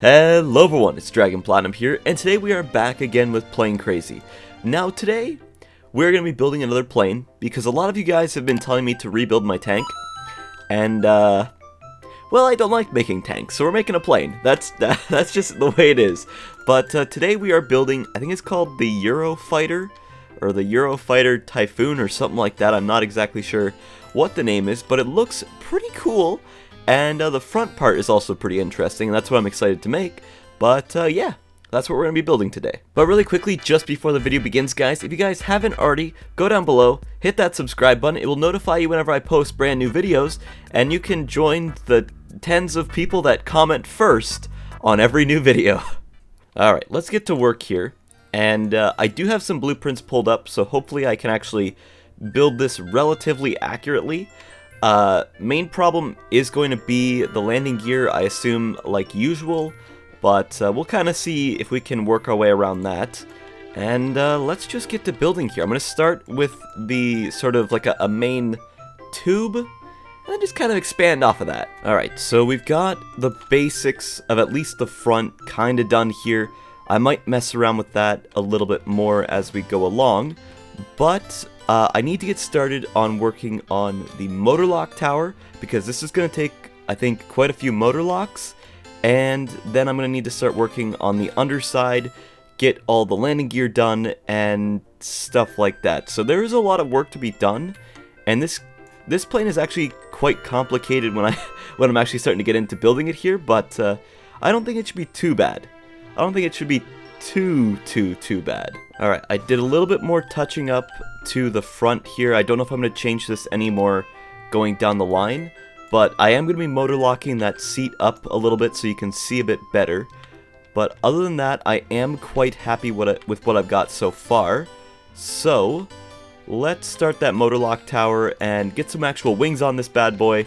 Hello everyone, it's dragonplatinum here, and today we are back again with Plane Crazy. Now today, we're going to be building another plane, because a lot of you guys have been telling me to rebuild my tank, and well, I don't like making tanks, so we're making a plane. That's just the way it is. But today we are building, I think it's called the Eurofighter, or the Eurofighter Typhoon, or something like that. I'm not exactly sure what the name is, but it looks pretty cool. And the front part is also pretty interesting, and that's what I'm excited to make. But yeah, that's what we're going to be building today. But really quickly, just before the video begins, guys, if you guys haven't already, go down below, hit that subscribe button. It will notify you whenever I post brand new videos, and you can join the tens of people that comment first on every new video. Alright, let's get to work here. And I do have some blueprints pulled up, so hopefully I can actually build this relatively accurately. Main problem is going to be the landing gear, I assume, like usual, but we'll kind of see if we can work our way around that. And let's just get to building here. I'm going to start with the sort of like a main tube, and then just kind of expand off of that. Alright, so we've got the basics of at least the front kind of done here. I might mess around with that a little bit more as we go along, but I need to get started on working on the motor lock tower, because this is going to take, I think, quite a few motor locks, and then I'm going to need to start working on the underside, get all the landing gear done, and stuff like that. So there is a lot of work to be done, and this plane is actually quite complicated when I'm actually starting to get into building it here, but I don't think it should be too bad. I don't think it should be too bad. Alright, I did a little bit more touching up to the front here. I don't know if I'm going to change this anymore going down the line, but I am going to be motor locking that seat up a little bit so you can see a bit better. But other than that, I am quite happy with what I've got so far. So, let's start that motor lock tower and get some actual wings on this bad boy,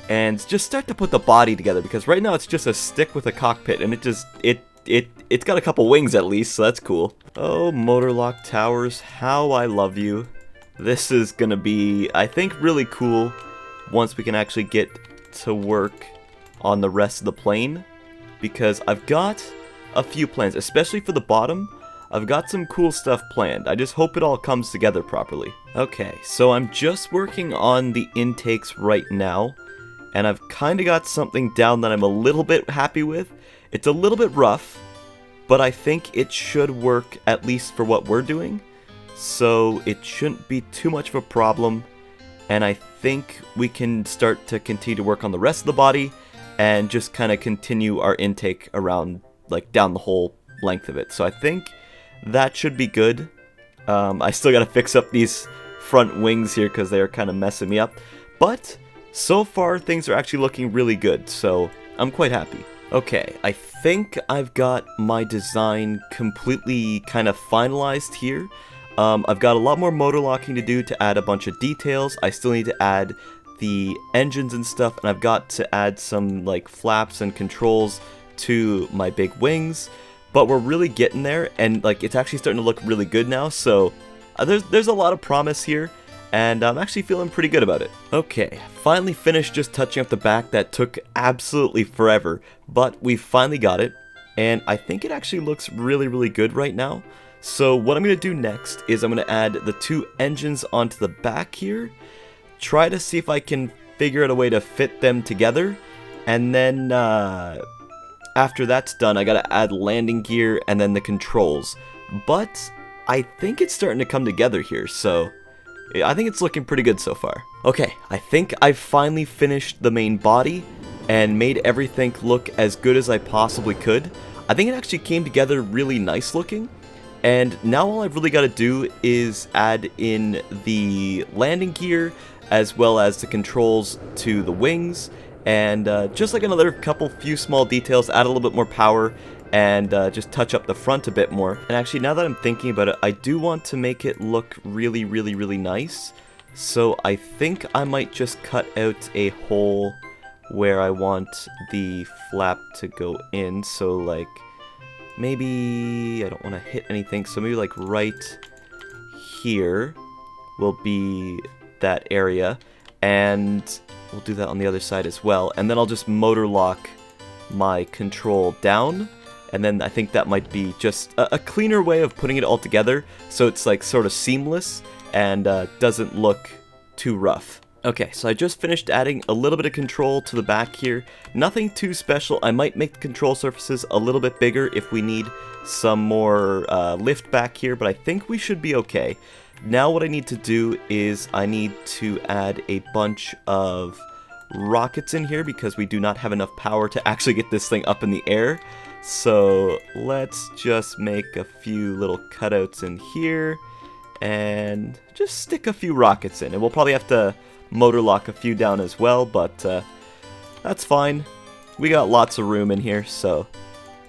and just start to put the body together, because right now it's just a stick with a cockpit, and it's got a couple wings at least, so that's cool. Oh, motor lock towers, how I love you. This is gonna be, I think, really cool once we can actually get to work on the rest of the plane, because I've got a few plans, especially for the bottom. I've got some cool stuff planned. I just hope it all comes together properly. Okay, so I'm just working on the intakes right now, and I've kind of got something down that I'm a little bit happy with. It's a little bit rough, but I think it should work, at least for what we're doing. So it shouldn't be too much of a problem, and I think we can start to continue to work on the rest of the body and just kind of continue our intake around, like, down the whole length of it. So I think that should be good. I still gotta fix up these front wings here because they are kind of messing me up, but so far things are actually looking really good, so I'm quite happy. Okay, I think I've got my design completely kind of finalized here. I've got a lot more motor locking to do to add a bunch of details. I still need to add the engines and stuff, and I've got to add some like flaps and controls to my big wings. But we're really getting there, and like it's actually starting to look really good now, so there's a lot of promise here. And I'm actually feeling pretty good about it. Okay, finally finished just touching up the back. That took absolutely forever, but we finally got it, and I think it actually looks really good right now. So what I'm going to do next is I'm going to add the two engines onto the back here, try to see if I can figure out a way to fit them together, and then after that's done, I got to add landing gear and then the controls. But I think it's starting to come together here, so I think it's looking pretty good so far. Okay, I think I've finally finished the main body and made everything look as good as I possibly could. I think it actually came together really nice looking, and now all I've really got to do is add in the landing gear as well as the controls to the wings, and just like another few small details, add a little bit more power, and just touch up the front a bit more. And actually, now that I'm thinking about it, I do want to make it look really nice. So I think I might just cut out a hole where I want the flap to go in. So like, maybe I don't want to hit anything, so maybe like right here will be that area, and we'll do that on the other side as well. And then I'll just motor lock my control down, and then I think that might be just a cleaner way of putting it all together, so it's like sort of seamless and doesn't look too rough. Okay, so I just finished adding a little bit of control to the back here. Nothing too special. I might make the control surfaces a little bit bigger if we need some more lift back here, but I think we should be okay. Now what I need to do is I need to add a bunch of rockets in here because we do not have enough power to actually get this thing up in the air. So let's just make a few little cutouts in here and just stick a few rockets in. And we'll probably have to motor lock a few down as well, but that's fine. We got lots of room in here, so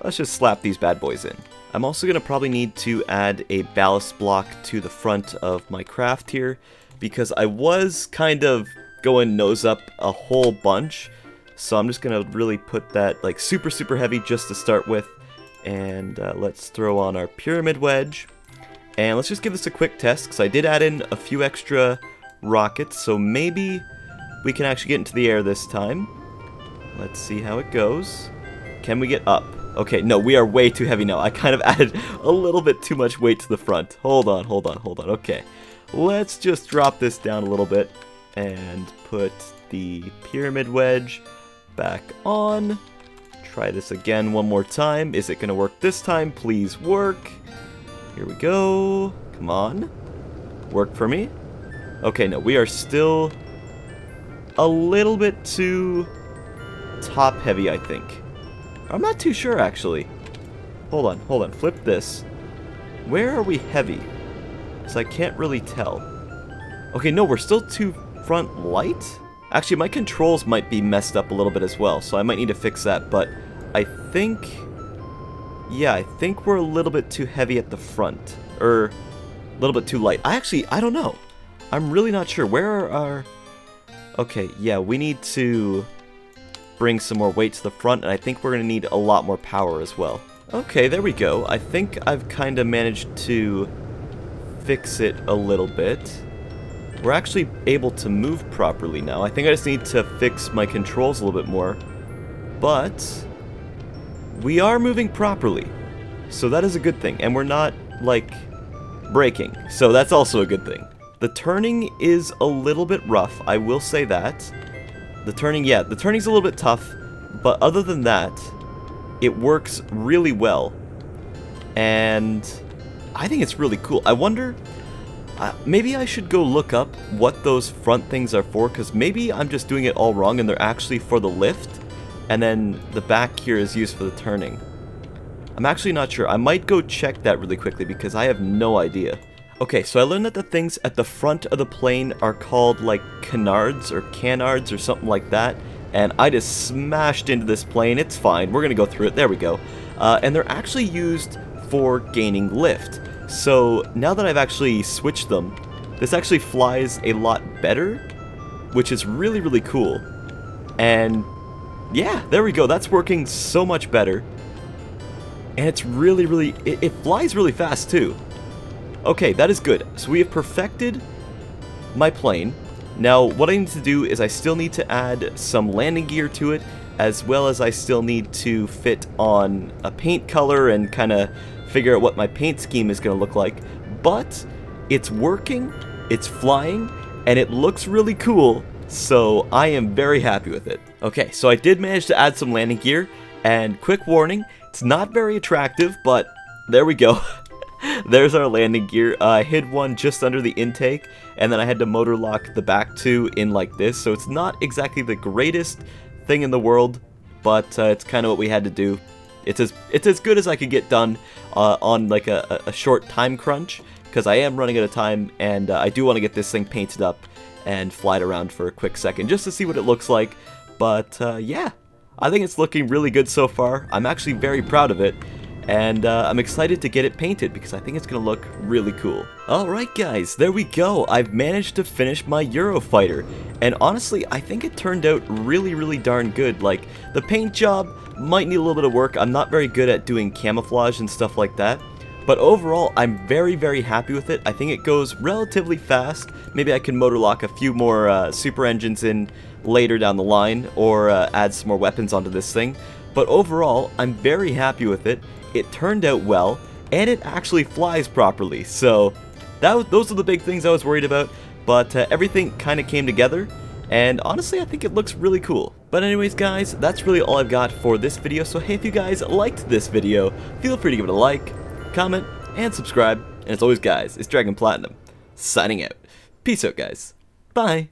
let's just slap these bad boys in. I'm also going to probably need to add a ballast block to the front of my craft here, because I was kind of going nose up a whole bunch, so I'm just going to really put that like super heavy just to start with. And let's throw on our pyramid wedge, and let's just give this a quick test, because I did add in a few extra rockets, so maybe we can actually get into the air this time. Let's see how it goes. Can we get up? Okay, no, we are way too heavy now. I kind of added a little bit too much weight to the front. Hold on. Okay, let's just drop this down a little bit and put the pyramid wedge back on. Try this again one more time. Is it gonna work this time? Please work. Here we go. Come on. Work for me. Okay, no, we are still a little bit too top heavy, I think. I'm not too sure, actually. Hold on, flip this. Where are we heavy? Because I can't really tell. Okay, no, we're still too front light? Actually, my controls might be messed up a little bit as well, so I might need to fix that, but I think... yeah, I think we're a little bit too heavy at the front. Or, a little bit too light. I don't know. I'm really not sure. Where are our... okay, yeah, we need to bring some more weight to the front, and I think we're going to need a lot more power as well. Okay, there we go. I think I've kind of managed to fix it a little bit. We're actually able to move properly now. I think I just need to fix my controls a little bit more. But we are moving properly, so that is a good thing. And we're not, like, braking, so that's also a good thing. The turning is a little bit rough, I will say that. The turning's a little bit tough, but other than that, it works really well. And I think it's really cool. I wonder, maybe I should go look up what those front things are for, because maybe I'm just doing it all wrong and they're actually for the lift, and then the back here is used for the turning. I'm actually not sure. I might go check that really quickly because I have no idea. Okay, so I learned that the things at the front of the plane are called like Canards or something like that, and I just smashed into this plane. It's fine, we're gonna go through it. There we go. And they're actually used for gaining lift. So now that I've actually switched them, this actually flies a lot better, which is really cool. And yeah, there we go. That's working so much better, and it's it flies really fast too. Okay, that is good. So we have perfected my plane. Now, what I need to do is I still need to add some landing gear to it, as well as I still need to fit on a paint color and kind of figure out what my paint scheme is going to look like. But it's working, it's flying, and it looks really cool, so I am very happy with it. Okay, so I did manage to add some landing gear, and quick warning, it's not very attractive, but there we go. There's our landing gear. I hid one just under the intake, and then I had to motor lock the back two in like this, so it's not exactly the greatest thing in the world, but it's kind of what we had to do. It's as good as I could get done on like a short time crunch, because I am running out of time, and I do want to get this thing painted up and fly it around for a quick second just to see what it looks like. But yeah, I think it's looking really good so far. I'm actually very proud of it. And I'm excited to get it painted because I think it's going to look really cool. Alright guys, there we go. I've managed to finish my Eurofighter. And honestly, I think it turned out really darn good. Like, the paint job might need a little bit of work. I'm not very good at doing camouflage and stuff like that. But overall, I'm very happy with it. I think it goes relatively fast. Maybe I can motor lock a few more super engines in later down the line, or add some more weapons onto this thing. But overall, I'm very happy with it. It turned out well, and it actually flies properly. So those are the big things I was worried about, but everything kind of came together, and honestly I think it looks really cool. But anyways guys, that's really all I've got for this video, so hey, if you guys liked this video, feel free to give it a like, comment, and subscribe. And as always guys, it's dragonplatinum, signing out. Peace out guys. Bye.